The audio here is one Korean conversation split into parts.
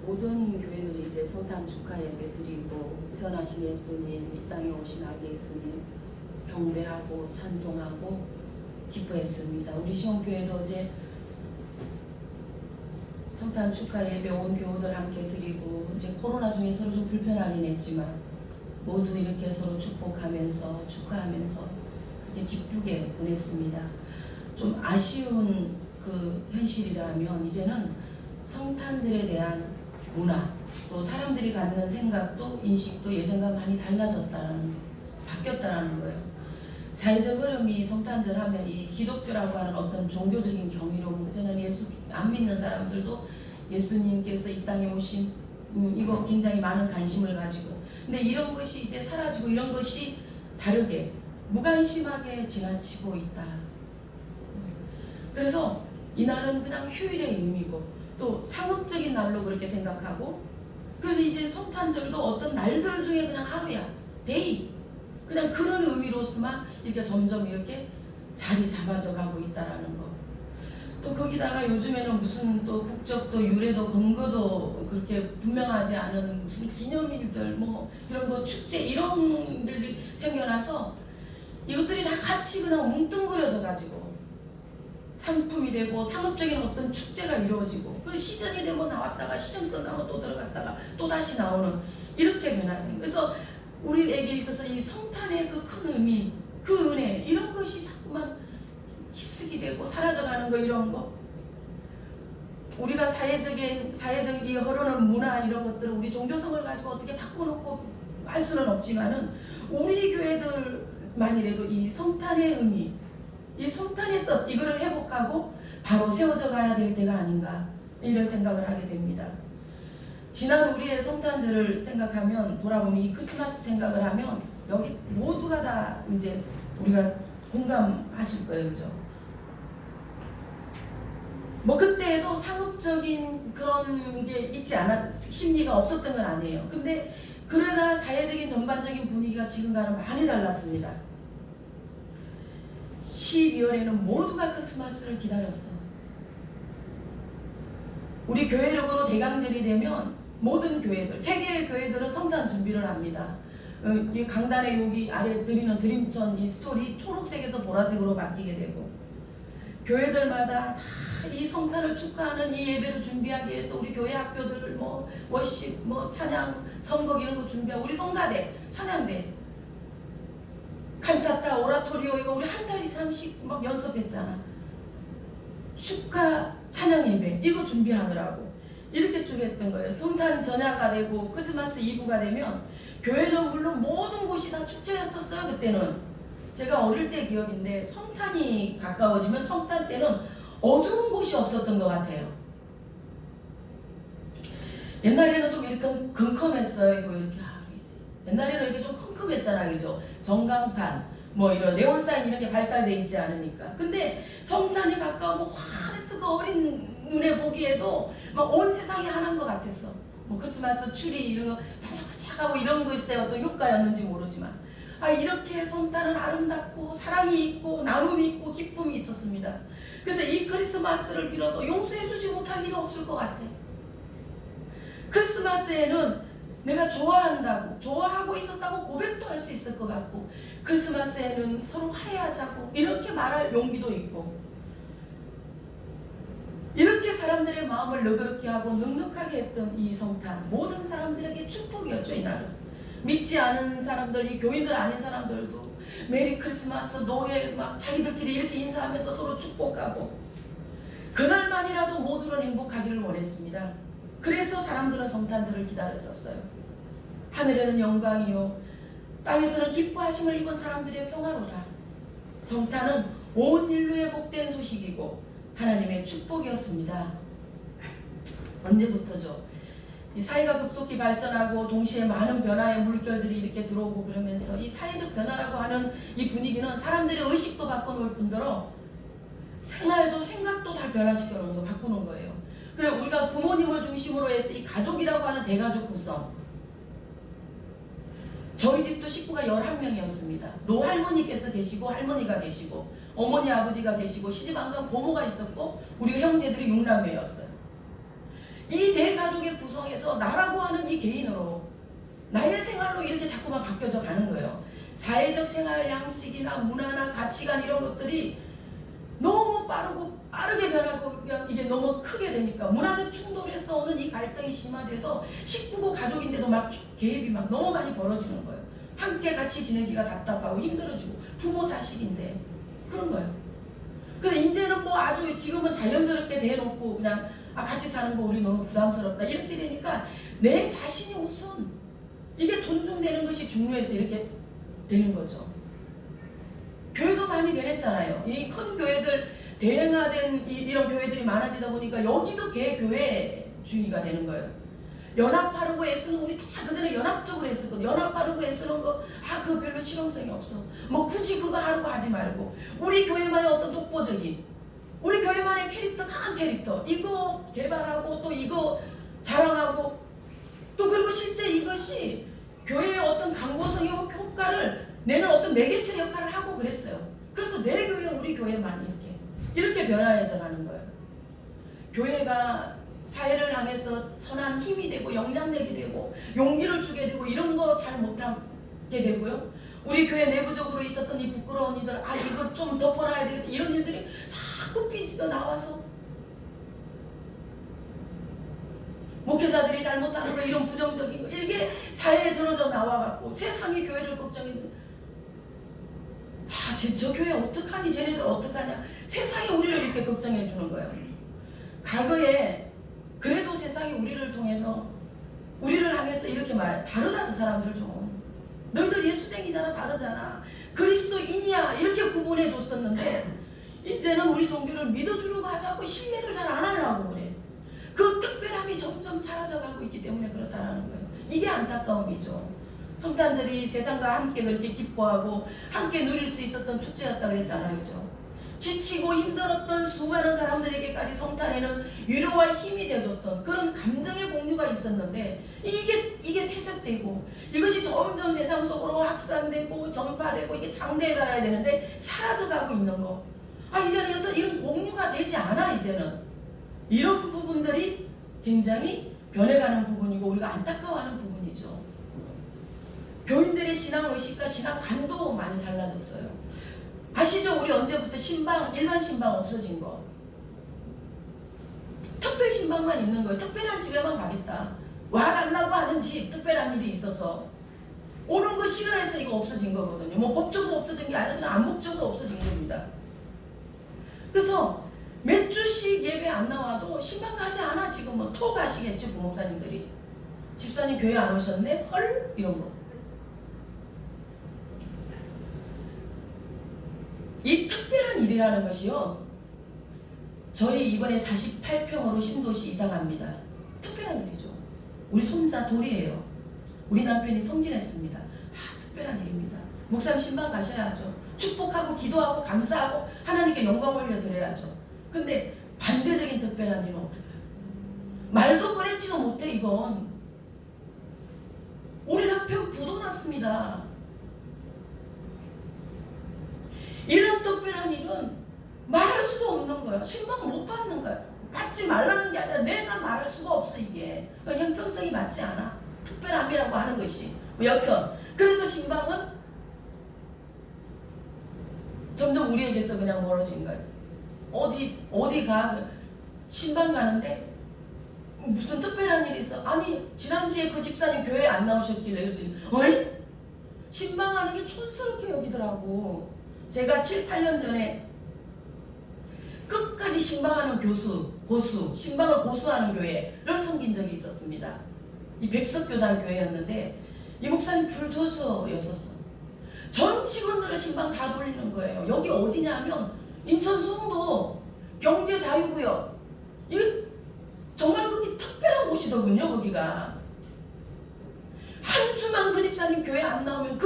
모든 교회들이 이제 성탄 축하 예배 드리고 태어나신 예수님, 이 땅에 오신 아기 예수님 경배하고 찬송하고 기뻐했습니다. 우리 시온교회도 이제 성탄 축하 예배 온 교우들 함께 드리고 이제 코로나 중에 서로 좀 불편하긴 했지만 모두 이렇게 서로 축복하면서 축하하면서 그렇게 기쁘게 보냈습니다. 좀 아쉬운 그 현실이라면 이제는 성탄절에 대한 문화 또 사람들이 갖는 생각도 인식도 예전과 많이 바뀌었다라는 거예요. 사회적 흐름이 성탄절 하면 이 기독교라고 하는 어떤 종교적인 경이로움, 그전에는 예수 안 믿는 사람들도 예수님께서 이 땅에 오신 이거 굉장히 많은 관심을 가지고, 근데 이런 것이 이제 사라지고 이런 것이 다르게 무관심하게 지나치고 있다. 그래서 이날은 그냥 휴일의 의미고 또 상업적인 날로 그렇게 생각하고, 그래서 이제 성탄절도 어떤 날들 중에 그냥 하루야, 데이, 그냥 그런 의미로서만 이렇게 점점 이렇게 자리 잡아져 가고 있다라는 거. 또 거기다가 요즘에는 무슨 또 국적도 유래도 근거도 그렇게 분명하지 않은 무슨 기념일들 뭐 이런 거 축제 이런 일들이 생겨나서 이것들이 다 같이 그냥 뭉뚱그려져 가지고 상품이 되고 상업적인 어떤 축제가 이루어지고, 그리고 시즌이 되면 나왔다가 시즌 끝나고 또 들어갔다가 또 다시 나오는 이렇게 변하는. 그래서 우리에게 있어서 이 성탄의 그 큰 의미, 그 은혜 이런 것이 자꾸만 희석이 되고 사라져가는 거, 이런 거. 우리가 사회적인 이 흐르는 문화 이런 것들을 우리 종교성을 가지고 어떻게 바꿔놓고 할 수는 없지만은 우리 교회들만이라도 이 성탄의 의미, 이 성탄의 뜻 이거를 회복하고 바로 세워져 가야 될 때가 아닌가 이런 생각을 하게 됩니다. 지난 우리의 성탄절을 생각하면 돌아보면 이 크리스마스 생각을 하면 여기 모두가 다 이제 우리가 공감하실 거예요, 그죠? 뭐 그때에도 상업적인 그런 게 있지 않았, 심리가 없었던 건 아니에요. 근데 그러나 사회적인 전반적인 분위기가 지금과는 많이 달랐습니다. 12월에는 모두가 크리스마스를 기다렸어. 우리 교회력으로 대강절이 되면 모든 교회들, 세계의 교회들은 성탄 준비를 합니다. 이 강단에 여기 아래 드리는 드림천 이 스토리 초록색에서 보라색으로 바뀌게 되고, 교회들마다 다 이 성탄을 축하하는 이 예배를 준비하기 위해서 우리 교회 학교들 뭐 워십, 뭐 찬양, 선곡 이런 거 준비하고, 우리 성가대, 찬양대, 칸타타, 오라토리오 이거 우리 한 달 이상씩 막 연습했잖아. 축하 찬양 예배 이거 준비하느라고 이렇게 쭉 했던 거예요. 성탄 전야가 되고 크리스마스 이브가 되면 교회는 물론 모든 곳이 다 축제였었어요. 그때는 제가 어릴 때 기억인데 성탄이 가까워지면 성탄 때는 어두운 곳이 없었던 것 같아요. 옛날에는 좀 이렇게 컴컴했어요. 이거 이렇게 옛날에는 이렇게 좀 컴컴했잖아, 그죠? 전광판 뭐 이런 네온사인 이런 게 발달돼 있지 않으니까. 근데 성탄이 가까우면 환해서 그 어린 눈에 보기에도 막 온 세상이 하나인 것 같았어. 뭐 크리스마스 추리 이런 거 반짝반짝하고 이런 거 있어요. 어떤 효과였는지 모르지만 이렇게 성탄은 아름답고 사랑이 있고 나눔이 있고 기쁨이 있었습니다. 그래서 이 크리스마스를 빌어서 용서해주지 못할 리가 없을 것 같아. 크리스마스에는 내가 좋아한다고, 좋아하고 있었다고 고백도 할 수 있을 것 같고, 크리스마스에는 서로 화해하자고 이렇게 말할 용기도 있고, 이렇게 사람들의 마음을 너그럽게 하고 넉넉하게 했던 이 성탄, 모든 사람들에게 축복이었죠. 이날은 믿지 않은 사람들, 이 교인들 아닌 사람들도 메리 크리스마스, 노엘 막 자기들끼리 이렇게 인사하면서 서로 축복하고, 그날만이라도 모두는 행복하기를 원했습니다. 그래서 사람들은 성탄절을 기다렸었어요. 하늘에는 영광이요 땅에서는 기뻐하심을 입은 사람들의 평화로다. 성탄은 온 인류의 복된 소식이고 하나님의 축복이었습니다. 언제부터죠? 이 사회가 급속히 발전하고 동시에 많은 변화의 물결들이 이렇게 들어오고 그러면서 이 사회적 변화라고 하는 이 분위기는 사람들의 의식도 바꿔놓을 뿐더러 생활도 생각도 다 변화시켜 놓은 거, 바꾸는 거예요. 그래 우리가 부모님을 중심으로 해서 이 가족이라고 하는 대가족 구성, 저희 집도 식구가 11명이었습니다. 노할머니께서 계시고 할머니가 계시고 어머니 아버지가 계시고 시집안간 고모가 있었고 우리 형제들이 6남매였어요. 이 대가족의 구성에서 나라고 하는 이 개인으로 나의 생활로 이렇게 자꾸만 바뀌어져 가는 거예요. 사회적 생활 양식이나 문화나 가치관 이런 것들이 너무 빠르게 변하고 이게 너무 크게 되니까 문화적 충돌에서 오는 이 갈등이 심화돼서 식구고 가족인데도 막 개입이 막 너무 많이 벌어지는 거예요. 함께 같이 지내기가 답답하고 힘들어지고 부모 자식인데 그런 거예요. 그래서 이제는 뭐 아주 지금은 자연스럽게 대놓고 그냥 같이 사는 거 우리 너무 부담스럽다 이렇게 되니까 내 자신이 우선 이게 존중되는 것이 중요해서 이렇게 되는 거죠. 교회도 많이 변했잖아요. 이 큰 교회들 대형화된 이런 교회들이 많아지다 보니까 여기도 개교회주의가 되는 거예요. 연합하려고 애쓰는 우리 다 그전에 연합적으로 했었거든. 연합하려고 애쓰는 거 그거 별로 실용성이 없어. 뭐 굳이 그거 하려고 하지 말고 우리 교회만의 어떤 독보적인 우리 교회만의 캐릭터 강한 캐릭터 이거 개발하고 또 이거 자랑하고 또 그리고 실제 이것이 교회의 어떤 강고성의 효과를 내는 어떤 매개체 역할을 하고 그랬어요. 그래서 내 교회 우리 교회만 이렇게 변화해져 가는 거예요. 교회가 사회를 향해서 선한 힘이 되고 영향력이 되고 용기를 주게 되고 이런 거 잘 못하게 되고요. 우리 교회 내부적으로 있었던 이 부끄러운 일들 이거 좀 덮어놔야 되겠다 이런 일들이 자꾸 삐지도 나와서 목회자들이 잘못하는 거 이런 부정적인 거 이게 사회에 들어져 나와갖고 세상이 교회를 걱정했는데 저 교회 어떡하니 쟤네들 어떡하냐 세상이 우리를 이렇게 걱정해 주는 거예요. 과거에 그래도 세상이 우리를 통해서 우리를 향해서 이렇게 다르다 저 사람들 좀 너희들 예수쟁이잖아 다르잖아 그리스도인이야 이렇게 구분해 줬었는데 이제는 우리 종교를 믿어주려고 하자고 신뢰를 잘 안 하려고 그래. 그 특별함이 점점 사라져가고 있기 때문에 그렇다라는 거예요. 이게 안타까움이죠. 성탄절이 세상과 함께 그렇게 기뻐하고 함께 누릴 수 있었던 축제였다 그랬잖아요. 그죠? 지치고 힘들었던 수많은 사람들에게까지 성탄에는 위로와 힘이 되어줬던 그런 감정의 공유가 있었는데 이게 퇴색되고 이것이 점점 세상 속으로 확산되고 전파되고 이게 장대해 가야 되는데 사라져가고 있는 거. 이제는 어떤 이런 공유가 되지 않아. 이제는 이런 부분들이 굉장히 변해가는 부분이고 우리가 안타까워하는 부분이죠. 교인들의 신앙의식과 신앙관도 많이 달라졌어요. 아시죠? 우리 언제부터 일반 신방 없어진 거. 특별 신방만 있는 거예요. 특별한 집에만 가겠다. 와달라고 하는 집, 특별한 일이 있어서 오는 거 싫어해서 이거 없어진 거거든요. 뭐 법적으로 없어진 게 아니라 암묵적으로 없어진 겁니다. 그래서 몇 주씩 예배 안 나와도 신방 가지 않아. 지금은 토 가시겠죠 부목사님들이. 집사님 교회 안 오셨네? 헐? 이런 거. 이 특별한 일이라는 것이요. 저희 이번에 48평으로 신도시 이사갑니다. 특별한 일이죠. 우리 손자 돌이에요. 우리 남편이 성진했습니다. 특별한 일입니다. 목사님 신방 가셔야죠. 축복하고 기도하고 감사하고 하나님께 영광 올려드려야죠. 근데 반대적인 특별한 일은 어떻게 해요? 말도 꺼내지도 못해 이건. 우리 남편 부도 났습니다. 이런 특별한 일은 말할 수가 없는 거예요. 신방 못 받는 거예요. 받지 말라는 게 아니라 내가 말할 수가 없어 이게. 형평성이 맞지 않아. 특별함이라고 하는 것이. 여튼 그래서 신방은 점점 우리에게서 그냥 멀어진 거예요. 어디 가 신방 가는데 무슨 특별한 일이 있어. 아니 지난주에 그 집사님 교회 안 나오셨길래 그랬더니 어이? 신방하는 게 촌스럽게 여기더라고. 제가 7, 8년 전에 끝까지 신방하는 고수, 신방을 고수하는 교회를 섬긴 적이 있었습니다. 이 백석교단 교회였는데 이 목사님 불도저였었어. 전 직원들을 신방 다 돌리는 거예요. 여기 어디냐면 인천 송도 경제자유구역. 이거 정말 거기 특별한 곳이더군요. 거기가 한수만 그 집사님 교회 안 나오면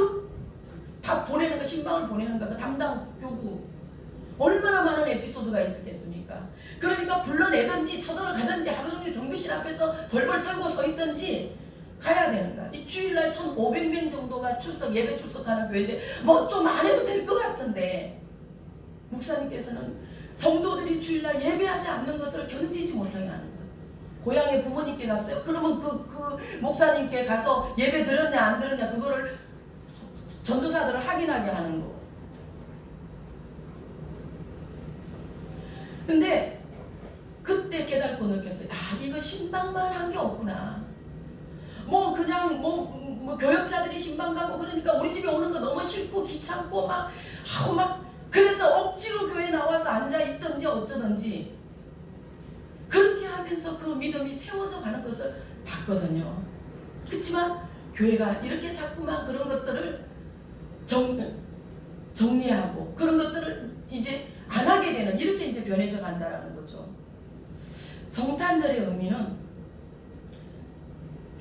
다 보내는 거, 신방을 보내는 거, 그 담당 교구 얼마나 많은 에피소드가 있었겠습니까? 그러니까 불러내든지 쳐들어가든지 하루 종일 경비실 앞에서 벌벌 떨고 서 있든지 가야 되는 거야. 이 주일날 1,500명 정도가 예배 출석하는 교회인데 뭐 좀 안 해도 될 것 같은데 목사님께서는 성도들이 주일날 예배하지 않는 것을 견디지 못하게 하는 거야. 고향에 부모님께 갔어요. 그러면 그 목사님께 가서 예배 드렸냐 안 드렸냐 그거를 전도사들을 확인하게 하는 거. 근데 그때 깨닫고 느꼈어요. 아, 이거 신방만 한 게 없구나. 뭐 그냥 뭐 교역자들이 신방 가고 그러니까 우리 집에 오는 거 너무 싫고 귀찮고 막 그래서 억지로 교회 나와서 앉아 있든지 어쩌든지 그렇게 하면서 그 믿음이 세워져 가는 것을 봤거든요. 그렇지만 교회가 이렇게 자꾸만 그런 것들을 정리하고 그런 것들을 이제 안 하게 되는, 이렇게 이제 변해져 간다라는 거죠. 성탄절의 의미는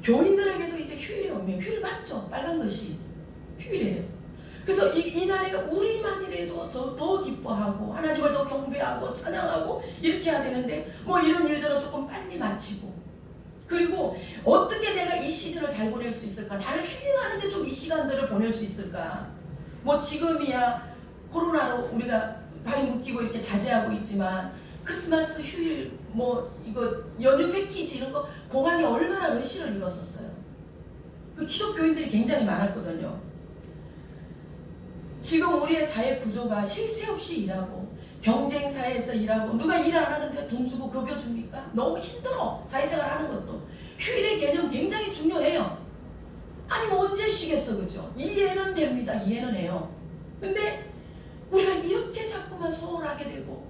교인들에게도 이제 휴일의 의미예요. 휴일 맞죠? 빨간 것이 휴일이에요. 그래서 이날에 우리만이라도 더 기뻐하고 하나님을 더 경배하고 찬양하고 이렇게 해야 되는데 뭐 이런 일들은 조금 빨리 마치고, 그리고 어떻게 내가 이 시즌을 잘 보낼 수 있을까? 나를 힐링하는데 좀 이 시간들을 보낼 수 있을까? 뭐 지금이야 코로나로 우리가 발이 묶이고 이렇게 자제하고 있지만 크리스마스 휴일 뭐 이거 연휴 패키지 이런 거 공항이 얼마나 러시를 이뤘었어요. 그 기독교인들이 굉장히 많았거든요. 지금 우리의 사회 구조가 쉴 새 없이 일하고 경쟁 사회에서 일하고, 누가 일 안 하는데 돈 주고 급여 줍니까? 너무 힘들어. 사회생활 하는 것도. 휴일의 개념 굉장히 중요해요. 아니 뭐 언제 쉬겠어, 그죠? 이해는 됩니다. 이해는 해요. 근데 우리가 이렇게 자꾸만 소홀하게 되고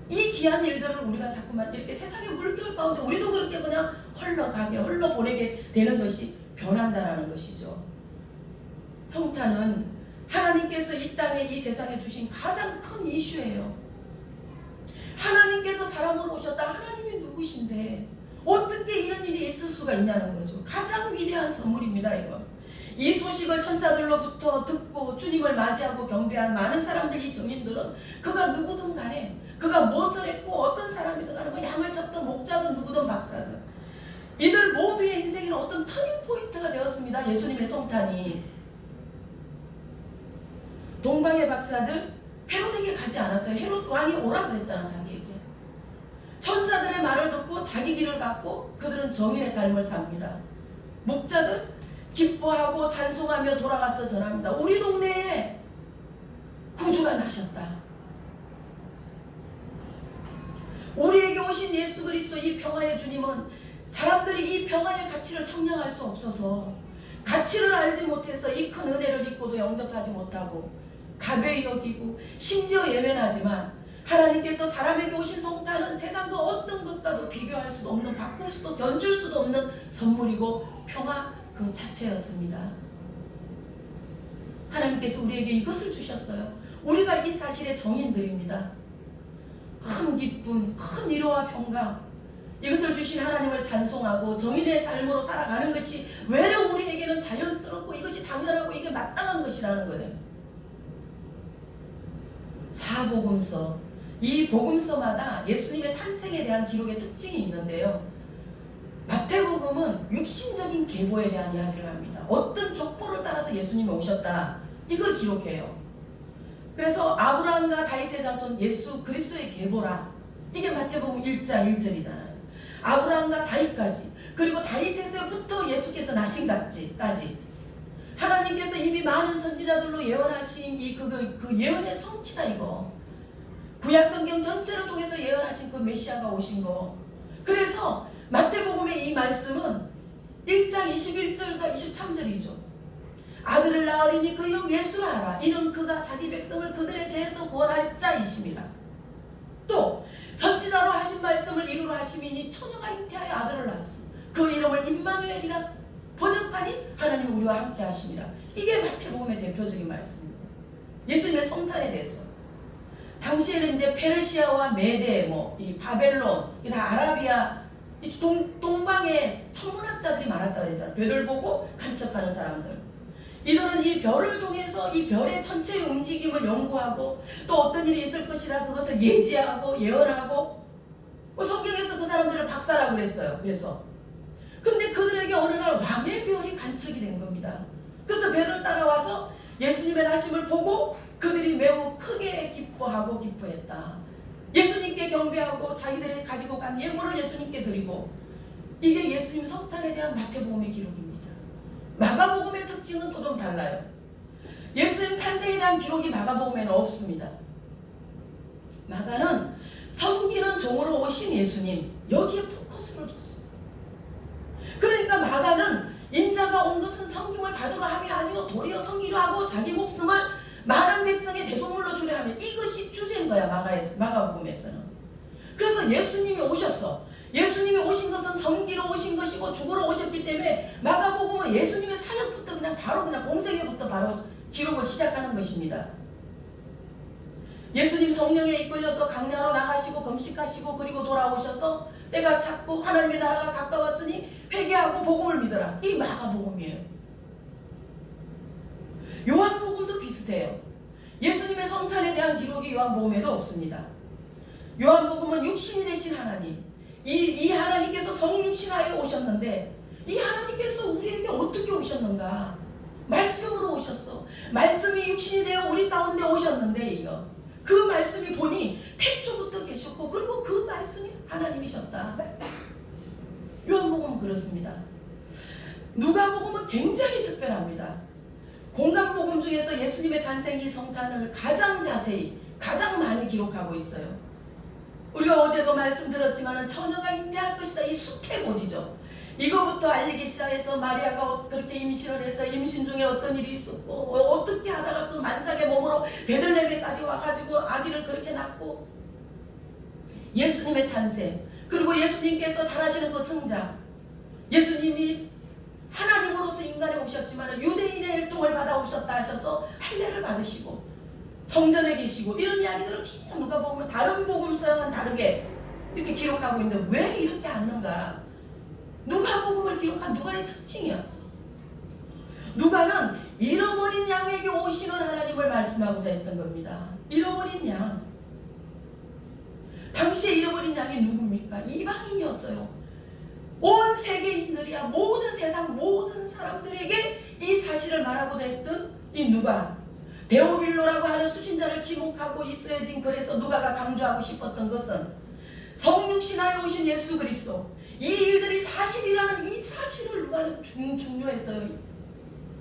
이 귀한 일들을 우리가 자꾸만 이렇게 세상의 물결 가운데 우리도 그렇게 그냥 흘러가게 흘러보내게 되는 것이 변한다라는 것이죠. 성탄은 하나님께서 이 땅에 이 세상에 주신 가장 큰 이슈예요. 하나님께서 사람으로 오셨다. 하나님이 누구신데 어떻게 이런 일이 있을 수가 있냐는 거죠. 가장 위대한 선물입니다. 이거. 이 소식을 천사들로부터 듣고 주님을 맞이하고 경배한 많은 사람들이, 정인들은 그가 누구든 간에, 그가 무엇을 했고 어떤 사람이든 간에, 뭐 양을 쳤든 목자든 누구든 박사든, 이들 모두의 인생에는 어떤 터닝 포인트가 되었습니다. 예수님의 성탄이. 동방의 박사들 헤롯에게 가지 않았어요. 헤롯 왕이 오라 그랬잖아, 자기에게. 천사들의 말을 듣고 자기 길을 갔고 그들은 정인의 삶을 삽니다. 목자들 기뻐하고 찬송하며 돌아가서 전합니다. 우리 동네에 구주가 나셨다. 우리에게 오신 예수 그리스도 이 평화의 주님은 사람들이 이 평화의 가치를 청량할 수 없어서, 가치를 알지 못해서 이 큰 은혜를 입고도 영접하지 못하고 가벼이 여기고 심지어 예면하지만, 하나님께서 사람에게 오신 성탄은 세상 그 어떤 것과도 비교할 수도 없는, 바꿀 수도 견줄 수도 없는 선물이고 평화 그 자체였습니다. 하나님께서 우리에게 이것을 주셨어요. 우리가 이 사실의 정인들입니다. 큰 기쁨, 큰 위로와 평강, 이것을 주신 하나님을 찬송하고 정인의 삶으로 살아가는 것이 외려 우리에게는 자연스럽고 이것이 당연하고 이게 마땅한 것이라는 거예요. 사복음서, 이 복음서마다 예수님의 탄생에 대한 기록의 특징이 있는데요. 마태복음은 육신적인 계보에 대한 이야기를 합니다. 어떤 족보를 따라서 예수님이 오셨다, 이걸 기록해요. 그래서 아브라함과 다윗의 자손 예수 그리스도의 계보라, 이게 마태복음 1장 1절이잖아요. 아브라함과 다윗까지, 그리고 다윗에서부터 예수께서 나신까지 하나님께서 이미 많은 선지자들로 예언하신 그 예언의 성취다. 이거 구약 성경 전체를 통해서 예언하신 그 메시아가 오신 거. 그래서 마태복음의 이 말씀은 1장 21절과 23절이죠. 아들을 낳으리니 그 이름 예수라 하라. 이는 그가 자기 백성을 그들의 죄에서 구원할 자이십니다. 또 선지자로 하신 말씀을 이루러 하심이니 처녀가 잉태하여 아들을 낳았소. 그 이름을 임마누엘이라 번역하니 하나님 우리와 함께 하심이라. 이게 마태복음의 대표적인 말씀입니다. 예수님의 성탄에 대해서. 당시에는 이제 페르시아와 메데, 이 바벨론, 이 다 아라비아, 이 동방에 천문학자들이 많았다 그랬잖아요. 별을 보고 관측하는 사람들. 이들은 이 별을 통해서 이 별의 전체의 움직임을 연구하고 또 어떤 일이 있을 것이라 그것을 예지하고 예언하고, 성경에서 그 사람들을 박사라고 그랬어요. 그래서 근데 그들에게 어느 날 왕의 별이 관측이 된 겁니다. 그래서 별을 따라와서 예수님의 나심을 보고 그들이 매우 크게 기뻐하고 기뻐했다. 예수님께 경배하고 자기들이 가지고 간 예물을 예수님께 드리고, 이게 예수님 성탄에 대한 마태복음의 기록입니다. 마가복음의 특징은 또 좀 달라요. 예수님 탄생에 대한 기록이 마가복음에는 없습니다. 마가는 섬기는 종으로 오신 예수님, 여기에 포커스를 뒀어요. 그러니까 마가는 인자가 온 것은 섬김을 받으러 함이 아니요 도리어 섬기려 하고 자기 목숨을 많은 백성의 대속물로 주려 하면, 이것이 주제인 거야. 마가복음에서는. 그래서 예수님이 오셨어. 예수님이 오신 것은 섬기러 오신 것이고 죽으러 오셨기 때문에 마가복음은 예수님의 사역부터 그냥 바로 그냥 공생애부터 바로 기록을 시작하는 것입니다. 예수님 성령에 이끌려서 강야로 나가시고 금식하시고 그리고 돌아오셔서 때가 찼고 하나님의 나라가 가까웠으니 회개하고 복음을 믿어라. 이 마가복음이에요. 요한복음도 비슷해요. 예수님의 성탄에 대한 기록이 요한복음에도 없습니다. 요한복음은 육신이 되신 하나님, 이 하나님께서 성육신하여 오셨는데, 이 하나님께서 우리에게 어떻게 오셨는가? 말씀으로 오셨어. 말씀이 육신이 되어 우리 가운데 오셨는데, 이거 그 말씀이 보니 태초부터 계셨고, 그리고 그 말씀이 하나님이셨다. 요한복음은 그렇습니다. 누가복음은 굉장히 특별합니다. 공간복음 중에서 예수님의 탄생, 이 성탄을 가장 자세히, 가장 많이 기록하고 있어요. 우리가 어제도 말씀드렸지만 처녀가 잉태할 것이다. 이 수태고지죠. 이거부터 알리기 시작해서 마리아가 그렇게 임신을 해서 임신 중에 어떤 일이 있었고, 어떻게 하다가 그 만삭의 몸으로 베들레헴까지 와가지고 아기를 그렇게 낳고, 예수님의 탄생, 그리고 예수님께서 잘하시는 그 승자, 예수님이 하나님으로서 인간에 오셨지만 유대인의 혈통을 받아오셨다 하셔서 할례를 받으시고 성전에 계시고, 이런 이야기들을 쭉 누가 보면 다른 복음서와는 다르게 이렇게 기록하고 있는데, 왜 이렇게 않는가? 누가복음을 기록한 누가의 특징이야. 누가는 잃어버린 양에게 오시는 하나님을 말씀하고자 했던 겁니다. 잃어버린 양. 당시에 잃어버린 양이 누굽니까? 이방인이었어요. 온 세계인들이야, 모든 세상 모든 사람들에게 이 사실을 말하고자 했던 이 누가, 데오빌로라고 하는 수신자를 지목하고 쓰여진 글에서 누가가 강조하고 싶었던 것은 성육신하여 오신 예수 그리스도, 이 일들이 사실이라는 이 사실을 누가는 중요했어요.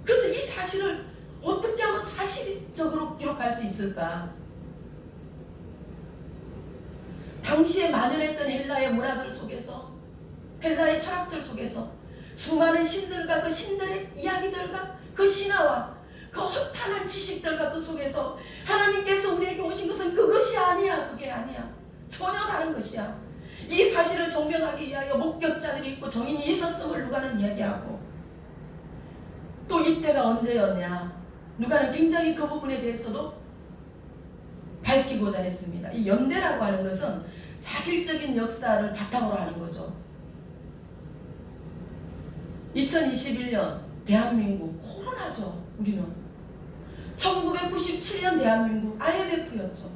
그래서 이 사실을 어떻게 하면 사실적으로 기록할 수 있을까? 당시에 만연했던 헬라의 문화들 속에서, 헬라의 철학들 속에서 수많은 신들과 그 신들의 이야기들과 그 신화와 그 허탄한 지식들과 그 속에서 하나님께서 우리에게 오신 것은 그것이 아니야. 그게 아니야. 전혀 다른 것이야. 이 사실을 증명하기 위하여 목격자들이 있고 정인이 있었음을 누가는 이야기하고, 또 이때가 언제였냐, 누가는 굉장히 그 부분에 대해서도 밝히고자 했습니다. 이 연대라고 하는 것은 사실적인 역사를 바탕으로 하는 거죠. 2021년 대한민국 코로나죠. 우리는 1997년 대한민국 IMF였죠.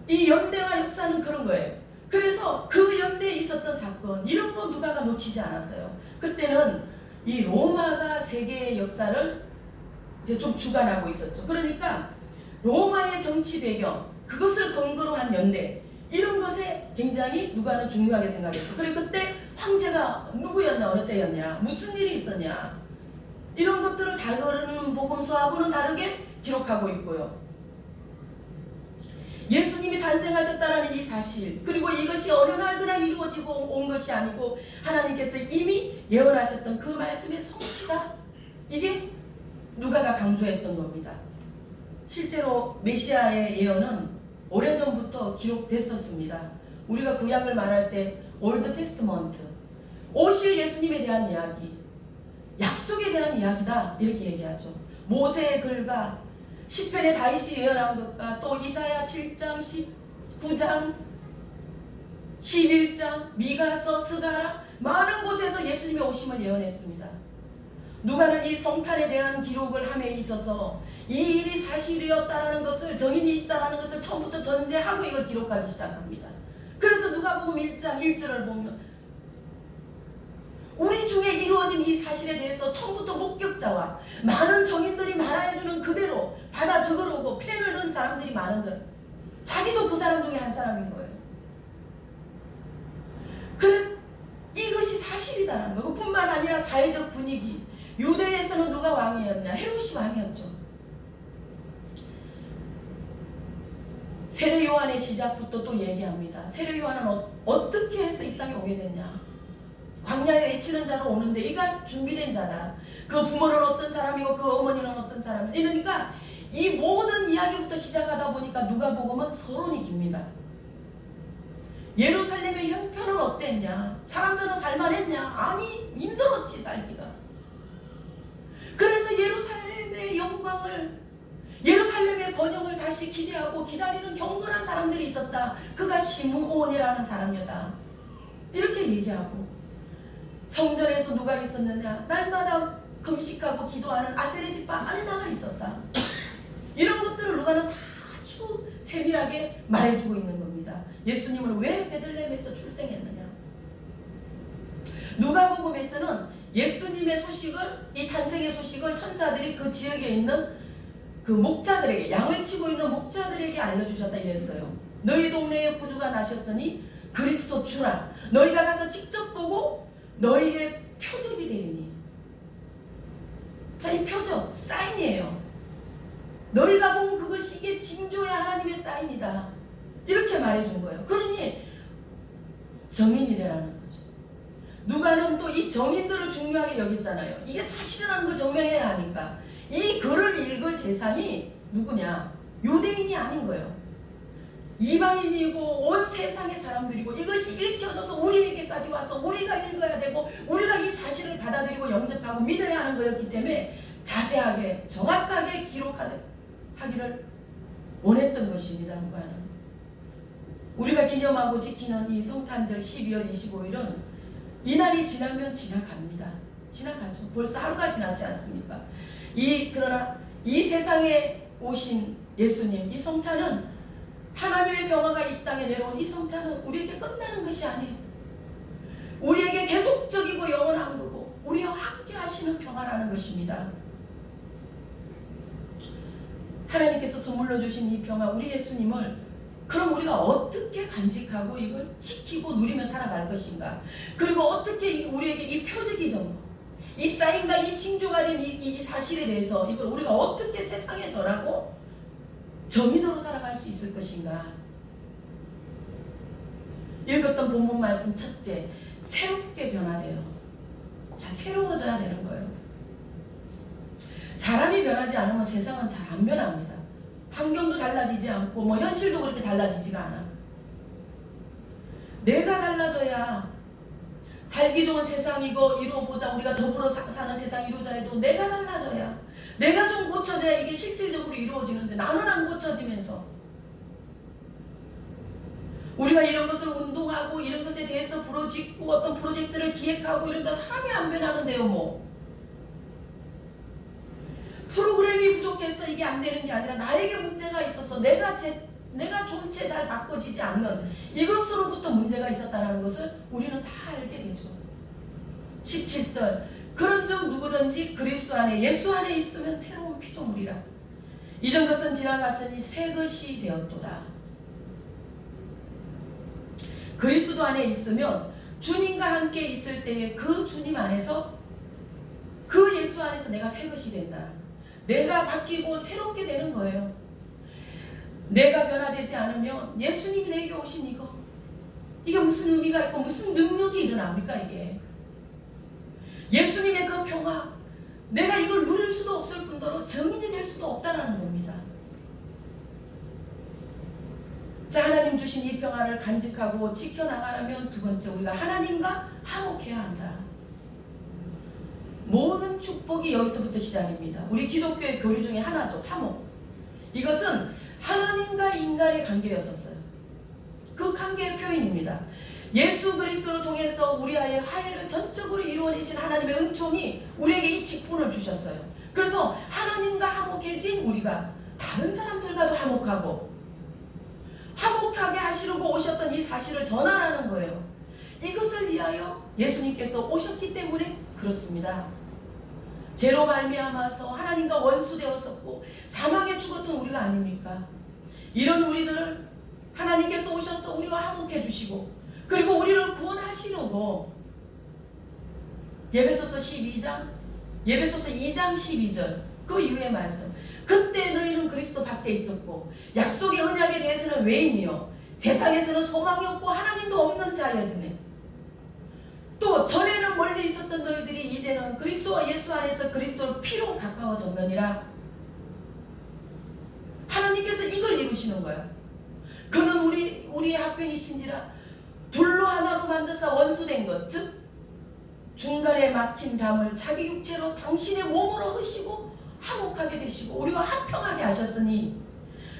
이 연대와 역사는 그런 거예요. 그래서 그 연대에 있었던 사건, 이런 거 누가가 놓치지 않았어요. 그때는 이 로마가 세계의 역사를 이제 좀 주관하고 있었죠. 그러니까 로마의 정치 배경, 그것을 근거로 한 연대, 이런 것에 굉장히 누가는 중요하게 생각했죠. 그리고 그때 황제가 누구였냐, 어느 때였냐, 무슨 일이 있었냐, 이런 것들을 다루는 복음서하고는 다르게 기록하고 있고요. 예수님이 탄생하셨다는 이 사실, 그리고 이것이 어느 날 그냥 이루어지고 온 것이 아니고 하나님께서 이미 예언하셨던 그 말씀의 성취다, 이게 누가가 강조했던 겁니다. 실제로 메시아의 예언은 오래전부터 기록됐었습니다. 우리가 구약을 말할 때 올드 테스트먼트, 오실 예수님에 대한 이야기, 약속에 대한 이야기다, 이렇게 얘기하죠. 모세의 글과 시편의 다윗이 예언한 것과 또 이사야 7장, 19장, 11장, 미가서, 스가랴, 많은 곳에서 예수님의 오심을 예언했습니다. 누가는 이 성탄에 대한 기록을 함에 있어서 이 일이 사실이었다라는 것을, 정인이 있다라는 것을 처음부터 전제하고 이걸 기록하기 시작합니다. 그래서 누가복음 1장 1절을 보면 우리 중에 이루어진 이 사실에 대해서 처음부터 목격자와 많은 정인들이 말해주는 그대로 받아 적어오고 펜을 든 사람들이 많은 것, 자기도 그 사람 중에 한 사람인 거예요. 그래, 이것이 사실이다라는 거. 그뿐만 아니라 사회적 분위기. 유대에서는 누가 왕이었냐? 헤롯이 왕이었죠. 세례 요한의 시작부터 또 얘기합니다. 세례 요한은 어떻게 해서 이 땅에 오게 됐냐? 광야에 외치는 자로 오는데 이가 준비된 자다. 그 부모는 어떤 사람이고 그 어머니는 어떤 사람이고, 이러니까 이 모든 이야기부터 시작하다 보니까 누가복음은 서론이 깁니다. 예루살렘의 형편은 어땠냐? 사람들은 살만했냐? 아니, 힘들었지 살기가. 그래서 예루살렘의 영광을, 예루살렘의 번영을 다시 기대하고 기다리는 경건한 사람들이 있었다. 그가 시므온이라는 사람이다. 이렇게 얘기하고, 성전에서 누가 있었느냐? 날마다 금식하고 기도하는 아세레 집파 안나가 있었다. 이런 것들을 누가는 다 아주 세밀하게 말해주고 있는 겁니다. 예수님은 왜 베들레헴에서 출생했느냐? 누가복음에서는 예수님의 소식을, 이 탄생의 소식을 천사들이 그 지역에 있는 그 목자들에게, 양을 치고 있는 목자들에게 알려주셨다 이랬어요. 너희 동네에 구주가 나셨으니 그리스도 주라. 너희가 가서 직접 보고 너희의 표적이 되리니. 자, 이 표적, 사인이에요. 너희가 본 그것이 이게 징조야, 하나님의 사인이다. 이렇게 말해준 거예요. 그러니 정인이 되라는 거죠. 누가는 또 이 정인들을 중요하게 여겼잖아요. 이게 사실이라는 걸 증명해야 하니까. 이 글을 읽을 대상이 누구냐? 유대인이 아닌 거예요. 이방인이고 온 세상의 사람들이고, 이것이 읽혀져서 우리에게까지 와서 우리가 읽어야 되고 우리가 이 사실을 받아들이고 영접하고 믿어야 하는 거였기 때문에 자세하게 정확하게 기록하기를 원했던 것입니다. 누가는. 우리가 기념하고 지키는 이 성탄절 12월 25일은 이날이 지나면 지나갑니다. 지나가죠. 벌써 하루가 지났지 않습니까? 그러나 이 세상에 오신 예수님, 이 성탄은, 하나님의 평화가 이 땅에 내려온 이 성탄은 우리에게 끝나는 것이 아니에요. 우리에게 계속적이고 영원한 거고 우리와 함께 하시는 평화라는 것입니다. 하나님께서 선물로 주신 이 평화, 우리 예수님을 그럼 우리가 어떻게 간직하고 이걸 지키고 누리며 살아갈 것인가? 그리고 어떻게 우리에게 이 표적이 된, 이 사인과 이 징조가 된 이 사실에 대해서 이걸 우리가 어떻게 세상에 전하고 정인으로 살아갈 수 있을 것인가? 읽었던 본문 말씀 첫째, 새롭게 변화돼요. 자, 새로워져야 되는 거예요. 사람이 변하지 않으면 세상은 잘 안 변합니다. 환경도 달라지지 않고 현실도 그렇게 달라지지가 않아. 내가 달라져야 살기 좋은 세상 이거 이루어보자, 우리가 더불어 사는 세상 이루자 해도 내가 달라져야, 내가 좀 고쳐져야 이게 실질적으로 이루어지는데 나는 안 고쳐지면서 우리가 이런 것을 운동하고 이런 것에 대해서 부러짓고 어떤 프로젝트를 기획하고 이런다 사람이 안 변하는데요. 뭐 프로그램이 부족해서 이게 안 되는 게 아니라 나에게 문제가 있어서 내가 좀체 잘 바꿔지지 않는 이것으로부터 문제가 있었다는 것을 우리는 다 알게 되죠. 17절, 그런즉 누구든지 그리스도 안에 예수 안에 있으면 새로운 피조물이라. 이전 것은 지나갔으니 새 것이 되었도다. 그리스도 안에 있으면 주님과 함께 있을 때에 그 주님 안에서, 그 예수 안에서 내가 새 것이 된다. 내가 바뀌고 새롭게 되는 거예요. 내가 변화되지 않으면 예수님이 내게 오신 이게 무슨 의미가 있고 무슨 능력이 일어납니까? 이게 예수님의 그 평화, 내가 이걸 누릴 수도 없을 뿐더러 증인이 될 수도 없다는 겁니다. 자, 하나님 주신 이 평화를 간직하고 지켜나가려면 두 번째, 우리가 하나님과 화목해야 한다. 모든 축복이 여기서부터 시작입니다. 우리 기독교의 교리 중에 하나죠. 화목. 이것은 하나님과 인간의 관계였었어요. 그 관계의 표현입니다. 예수 그리스도를 통해서 우리 아이의 화해를 전적으로 이루어내신 하나님의 은총이 우리에게 이 직분을 주셨어요. 그래서 하나님과 화목해진 우리가 다른 사람들과도 화목하게 하시려고 오셨던 이 사실을 전하라는 거예요. 이것을 위하여 예수님께서 오셨기 때문에 그렇습니다. 죄로 말미암아서 하나님과 원수되었었고 사망에 죽었던 우리가 아닙니까? 이런 우리들을 하나님께서 오셔서 우리와 화목해 주시고 그리고 우리를 구원하시려고 예배소서 12장 예배소서 2장 12절 그 이후의 말씀. 그때 너희는 그리스도 밖에 있었고 약속의 언약에 대해서는 외인이요 세상에서는 소망이 없고 하나님도 없는 자였으니 또 전에는 멀리 있었던 너희들이 이제는 그리스도와 예수 안에서 그리스도를 피로 가까워졌느니라. 하나님께서 이걸 이루시는 거야. 그는 우리의 합편이신지라 둘로 하나로 만드사 원수된 것 즉 중간에 막힌 담을 자기 육체로 당신의 몸으로 h으시고 화목하게 되시고 우리와 화평하게 하셨으니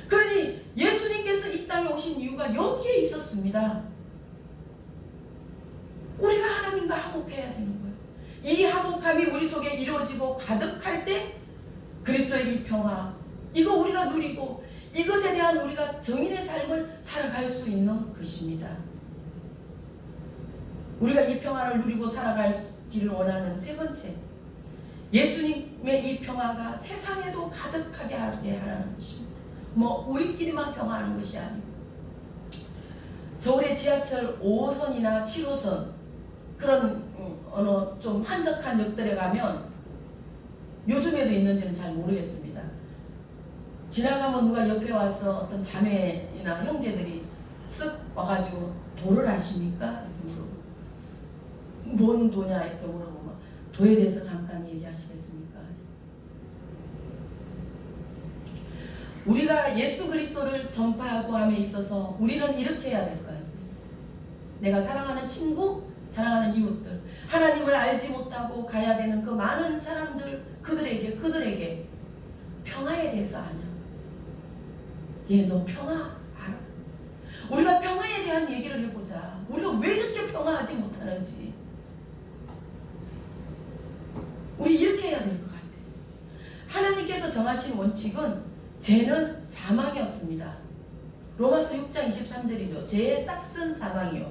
그러니 예수님께서 이 땅에 오신 이유가 여기에 있었습니다. 우리가 하나님과 화목해야 되는 거예요. 이 화목함이 우리 속에 이루어지고 가득할 때 그리스도의 이 평화 이거 우리가 누리고 이것에 대한 우리가 정인의 삶을 살아갈 수 있는 것입니다. 우리가 이 평화를 누리고 살아가기를 원하는 세 번째, 예수님의 이 평화가 세상에도 가득하게 하게 하라는 것입니다. 뭐 우리끼리만 평화하는 것이 아니고 서울의 지하철 5호선이나 7호선 그런 어느 좀 한적한 역들에 가면 요즘에도 있는지는 잘 모르겠습니다. 지나가면 누가 옆에 와서 어떤 자매나 형제들이 쓱 와가지고 도를 아십니까? 이렇게 물어보고 뭔 도냐 이렇게 물어보면 도에 대해서 잠깐 얘기하시겠습니까? 우리가 예수 그리스도를 전파하고 함에 있어서 우리는 이렇게 해야 될 것 같습니다. 내가 사랑하는 친구, 사랑하는 이웃들, 하나님을 알지 못하고 가야 되는 그 많은 사람들 그들에게 평화에 대해서 아냐? 얘 너 평화 알아? 우리가 평화에 대한 얘기를 해보자. 우리가 왜 이렇게 평화하지 못하는지 우리 이렇게 해야 될 것 같아요. 하나님께서 정하신 원칙은 죄는 사망이었습니다. 로마서 6장 23절이죠. 죄의 싹슨 사망이요.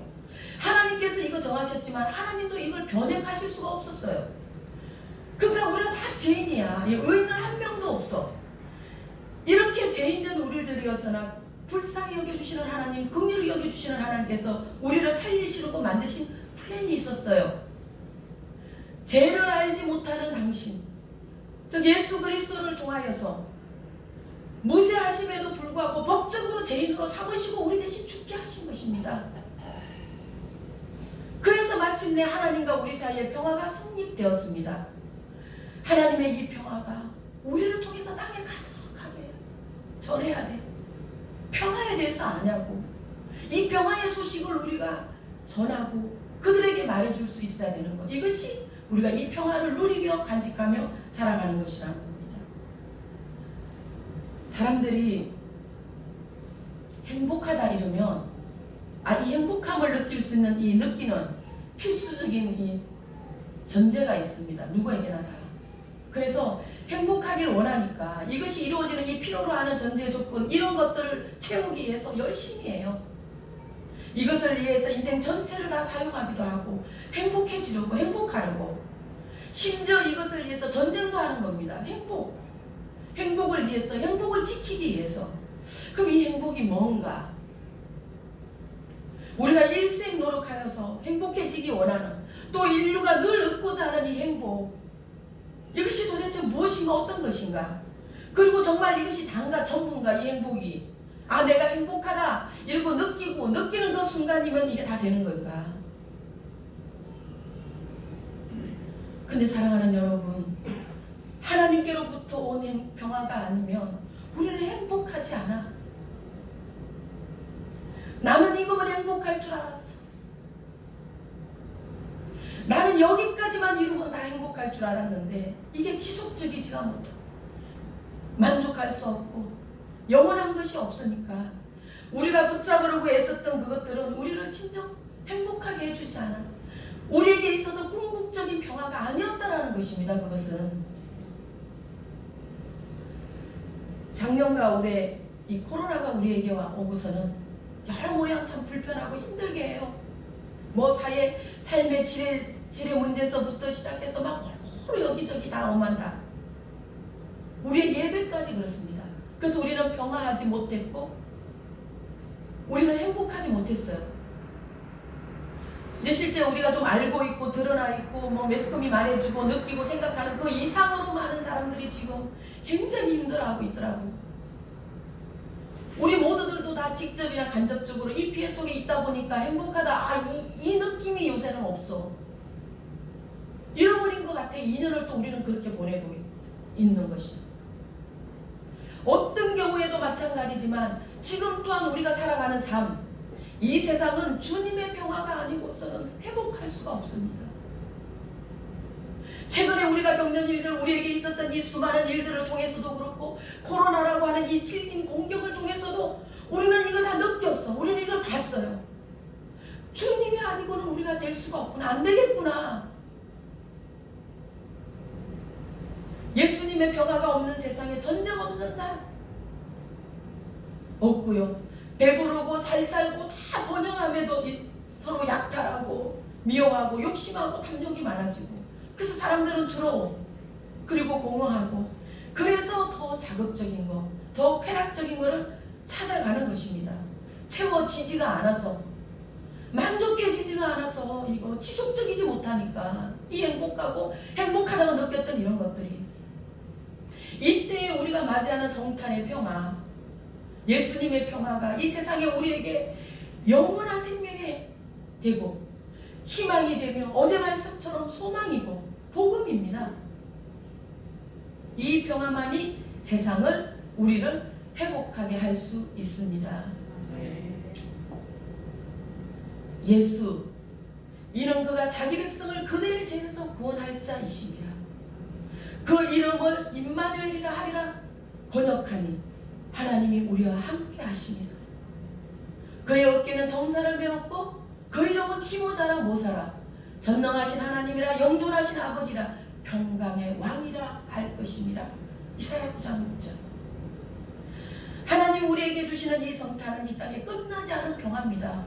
하나님께서 이거 정하셨지만 하나님도 이걸 변혁하실 수가 없었어요. 그러니까 우리가 다 죄인이야. 의인은 한 명도 없어. 이렇게 죄인된 우리를 들여서나 불쌍히 여겨주시는 하나님, 긍휼히 여겨주시는 하나님께서 우리를 살리시려고 만드신 플랜이 있었어요. 죄를 알지 못하는 당신, 즉 예수 그리스도를 통하여서 무죄하심에도 불구하고 법적으로 죄인으로 삼으시고 우리 대신 죽게 하신 것입니다. 그래서 마침내 하나님과 우리 사이에 평화가 성립되었습니다. 하나님의 이 평화가 우리를 통해서 땅에 가득하게 전해야 돼. 평화에 대해서 아냐고. 이 평화의 소식을 우리가 전하고 그들에게 말해줄 수 있어야 되는 것. 이것이 우리가 이 평화를 누리며 간직하며 살아가는 것이라는 겁니다. 사람들이 행복하다 이러면 이 행복함을 느낄 수 있는 이 느끼는 필수적인 이 전제가 있습니다. 누구에게나 다. 그래서 행복하길 원하니까 이것이 이루어지는 이 필요로 하는 전제 조건 이런 것들을 채우기 위해서 열심히 해요. 이것을 위해서 인생 전체를 다 사용하기도 하고 행복해지려고 행복하려고 심지어 이것을 위해서 전쟁도 하는 겁니다. 행복을 위해서 행복을 지키기 위해서. 그럼 이 행복이 뭔가? 우리가 일생 노력하여서 행복해지기 원하는 또 인류가 늘 얻고자 하는 이 행복 이것이 도대체 무엇인가 어떤 것인가 그리고 정말 이것이 단가 전부인가 이 행복이 내가 행복하다 이러고 느끼는 그 순간이면 이게 다 되는 건가. 근데 사랑하는 여러분 하나님께로부터 온 평화가 아니면 우리는 행복하지 않아. 나는 이거만 행복할 줄 알았어. 나는 여기까지만 이루면 다 행복할 줄 알았는데 이게 지속적이지가 못해. 만족할 수 없고 영원한 것이 없으니까 우리가 붙잡으려고 애썼던 그것들은 우리를 진정 행복하게 해주지 않아. 우리에게 있어서 궁극적인 평화가 아니었다라는 것입니다. 그것은 작년과 올해 이 코로나가 우리에게 오고서는 여러 모양 참 불편하고 힘들게 해요. 뭐 삶의 질의 문제서부터 시작해서 막 골고루 여기저기 다 엄한다. 우리의 예배까지 그렇습니다. 그래서 우리는 평화하지 못했고 우리는 행복하지 못했어요. 이제 실제 우리가 좀 알고 있고 드러나 있고 뭐 매스컴이 말해주고 느끼고 생각하는 그 이상으로 많은 사람들이 지금 굉장히 힘들어하고 있더라고요. 우리 모두들도 다 직접이나 간접적으로 이 피해 속에 있다 보니까 행복하다, 이 느낌이 요새는 없어. 잃어버린 것 같아. 2년을 또 우리는 그렇게 보내고 있는 것이. 어떤 경우에도 마찬가지지만 지금 또한 우리가 살아가는 삶, 이 세상은 주님의 평화가 아니고서는 회복할 수가 없습니다. 최근에 우리가 겪는 일들, 우리에게 있었던 이 수많은 일들을 통해서도 그렇고 코로나라고 하는 이 질긴 공격을 통해서도 우리는 이걸 다 느꼈어. 우리는 이걸 봤어요. 주님이 아니고는 우리가 될 수가 없구나. 안 되겠구나. 예수님의 평화가 없는 세상에 전쟁 없는 날 없고요. 배부르고 잘 살고 다 번영함에도 서로 약탈하고 미워하고 욕심하고 탐욕이 많아지고, 그래서 사람들은 두려워. 그리고 공허하고, 그래서 더 자극적인 거, 더 쾌락적인 거를 찾아가는 것입니다. 채워지지가 않아서, 만족해지지가 않아서, 이거 지속적이지 못하니까 이 행복하고 행복하다고 느꼈던 이런 것들이, 이때 우리가 맞이하는 성탄의 평화, 예수님의 평화가 이 세상에 우리에게 영원한 생명이 되고 희망이 되며 어제 말씀처럼 소망이고 복음입니다. 이 평화만이 세상을, 우리를 회복하게 할 수 있습니다. 예수, 이는 그가 자기 백성을 그들의 죄에서 구원할 자이시니라. 그 이름을 임마누엘이라 하리라 번역하니 하나님이 우리와 함께 하시니라. 그의 어깨는 정사를 메었고 그 이름은 키모자라 모사라 전능하신 하나님이라 영존하신 아버지라 평강의 왕이라 할 것임이라. 이사야 9장 6절. 하나님 우리에게 주시는 이 성탄은 이 땅에 끝나지 않은 평화입니다.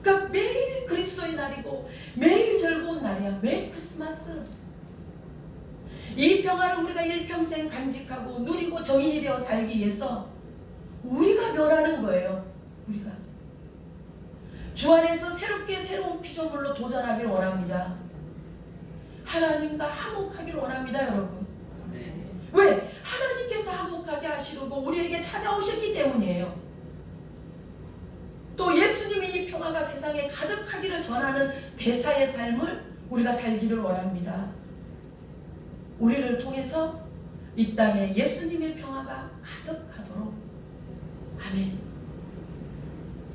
그러니까 매일 그리스도의 날이고 매일 즐거운 날이야. 매일 크리스마스. 이 평화를 우리가 일평생 간직하고 누리고 정인이 되어 살기 위해서 우리가 멸하는 거예요. 우리가 주 안에서 새롭게 새로운 피조물로 도전하기를 원합니다. 하나님과 화목하기를 원합니다, 여러분. 왜? 하나님께서 화목하게 하시려고 우리에게 찾아오셨기 때문이에요. 또 예수님이 이 평화가 세상에 가득하기를 전하는 대사의 삶을 우리가 살기를 원합니다. 우리를 통해서 이 땅에 예수님의 평화가 가득하도록. 아멘.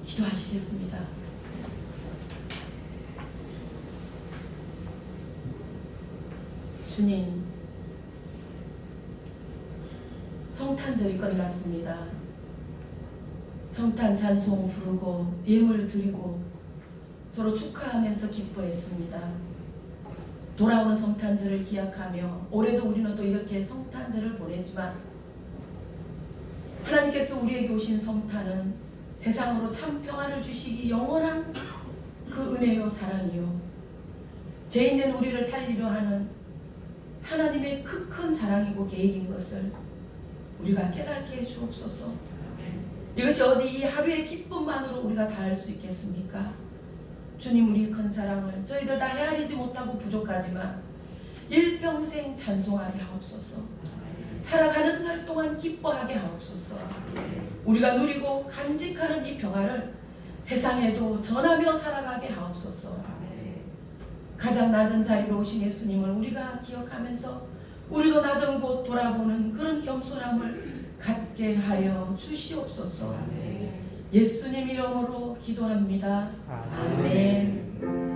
기도하시겠습니다. 주님, 성탄절이 끝났습니다. 성탄 찬송 부르고 예물 드리고 서로 축하하면서 기뻐했습니다. 돌아오는 성탄절을 기약하며 올해도 우리는 또 이렇게 성탄절을 보내지만, 하나님께서 우리에게 오신 성탄은 세상으로 참 평화를 주시기 영원한 그 은혜요 사랑이요, 죄 있는 우리를 살리려 하는 하나님의 큰 사랑이고 계획인 것을 우리가 깨닫게 해 주옵소서. 이것이 어디 이 하루의 기쁨만으로 우리가 다 할 수 있겠습니까? 주님, 우리 큰 사랑을 저희들 다 헤아리지 못하고 부족하지만 일평생 찬송하게 하옵소서. 살아가는 날 동안 기뻐하게 하옵소서. 우리가 누리고 간직하는 이 평화를 세상에도 전하며 살아가게 하옵소서. 가장 낮은 자리로 오신 예수님을 우리가 기억하면서 우리도 낮은 곳 돌아보는 그런 겸손함을 갖게 하여 주시옵소서. 예수님 이름으로 기도합니다. 아멘.